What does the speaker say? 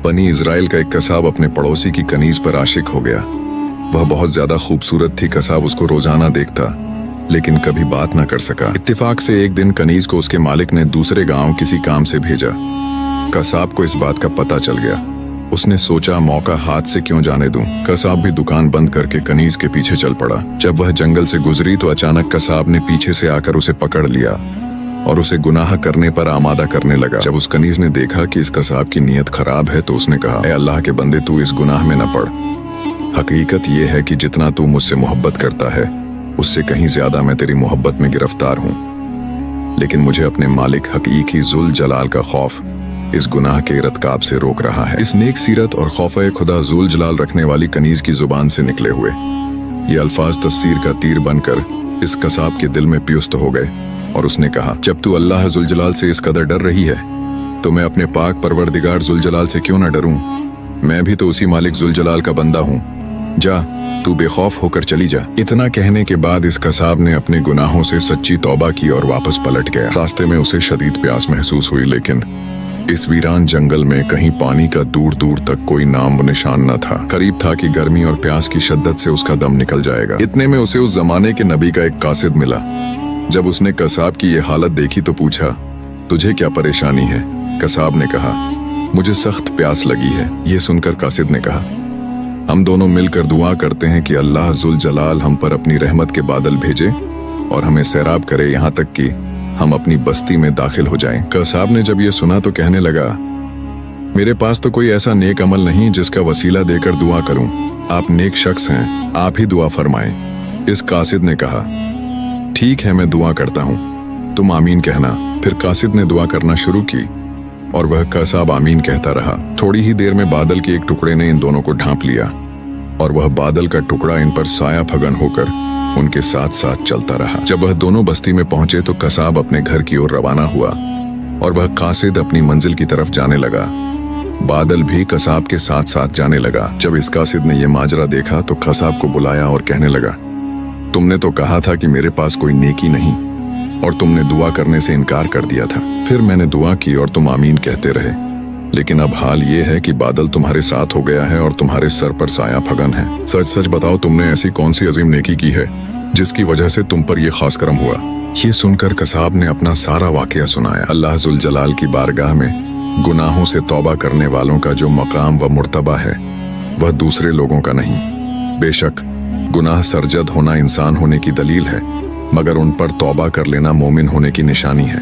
बनी इजराइल का एक कसाब अपने पड़ोसी की कनीज पर आशिक हो गया। वह बहुत ज्यादा खूबसूरत थी। कसाब उसको रोजाना देखता लेकिन कभी बात न कर सका। इत्तेफाक से एक दिन कनीज को उसके मालिक ने दूसरे गांव किसी काम से भेजा। कसाब को इस बात का पता चल गया। उसने सोचा मौका हाथ से क्यों जाने दूं। कसाब भी दुकान बंद करके कनीज के पीछे चल पड़ा। जब वह जंगल से गुजरी तो अचानक कसाब ने पीछे से आकर उसे पकड़ लिया और उसे गुनाह करने पर आमादा करने लगा। जब उस कनीज ने देखा कि इस कसाब की नीयत खराब है तो उसने कहा, ऐ अल्लाह के बंदे, तू इस गुनाह में न पड़। हकीकत यह है कि जितना तू मुझसे मोहब्बत करता है उससे कहीं ज्यादा मैं तेरी मोहब्बत में गिरफ्तार हूं। लेकिन मुझे अपने मालिक हकीकी जुल जलाल का खौफ इस गुनाह के इरतकाब से रोक रहा है। इस नेक सीरत और खौफ खुदा जुल जलाल रखने वाली कनीज की जुबान से निकले हुए ये अल्फाज तस्सीर का तीर बनकर इस कसाब के दिल में पियुस्त हो गए और उसने कहा, जब तू अल्लाह जुल जलाल से इस कदर डर रही है तो मैं अपने पाक परवरदिगार जुल जलाल से क्यों न डरूं। मैं भी तो उसी मालिक जुल जलाल का बंदा हूं। जा, तू बेखौफ होकर चली जा। इतना कहने के बाद इस कसाब ने अपने गुनाहों से सच्ची तौबा की और वापस पलट गया। रास्ते में उसे शदीद प्यास महसूस हुई लेकिन इस वीरान जंगल में कहीं पानी का दूर दूर तक कोई नाम निशान न था। करीब था कि गर्मी और प्यास की शिद्दत से उसका दम निकल जाएगा। इतने में उसे उस जमाने के नबी का एक कासिद मिला। जब उसने कसाब की ये हालत देखी तो पूछा, तुझे क्या परेशानी है? कसाब ने कहा, मुझे सख्त प्यास लगी है। ये सुनकर कासिद ने कहा, हम दोनों मिलकर दुआ करते हैं कि अल्लाह जुल जलाल हम पर अपनी रहमत के बादल भेजे और हमें सैराब करे यहाँ तक कि हम अपनी बस्ती में दाखिल हो जाएं। कसाब ने जब ये सुना तो कहने लगा, मेरे पास तो कोई ऐसा नेक अमल नहीं जिसका वसीला देकर दुआ करूं। आप नेक शख्स हैं, आप ही दुआ फरमाएं। इस कासिद ने कहा, ठीक है, मैं दुआ करता हूं, तुम आमीन कहना। फिर कासिद ने दुआ करना शुरू की और वह कसाब आमीन कहता रहा। थोड़ी ही देर में बादल के एक टुकड़े ने इन दोनों को ढांप लिया और वह बादल का टुकड़ा इन पर साया फगन होकर उनके साथ साथ चलता रहा। जब वह दोनों बस्ती में पहुंचे तो कसाब अपने घर की ओर रवाना हुआ और वह कासिद अपनी मंजिल की तरफ जाने लगा। बादल भी कसाब के साथ साथ जाने लगा। जब इस कासिद ने यह माजरा देखा तो कसाब को बुलाया और कहने लगा, तुमने तो कहा था कि मेरे पास कोई नेकी नहीं और तुमने दुआ करने से इनकार कर दिया था। फिर मैंने दुआ की और तुम आमीन कहते रहे, लेकिन अब हाल ये है कि बादल तुम्हारे साथ हो गया है और तुम्हारे सर पर साया फगन है। सच सच बताओ, तुमने ऐसी कौन सी अजीम नेकी की है जिसकी वजह से तुम पर यह खास करम हुआ? ये सुनकर कसाब ने अपना सारा वाकया सुनाया। अल्लाह जुल जलाल की बारगाह में गुनाहों से तौबा करने वालों का जो मकाम व मुर्तबा है वह दूसरे लोगों का नहीं। बेशक गुनाह सरजद होना इंसान होने की दलील है, मगर उन पर तौबा कर लेना मोमिन होने की निशानी है।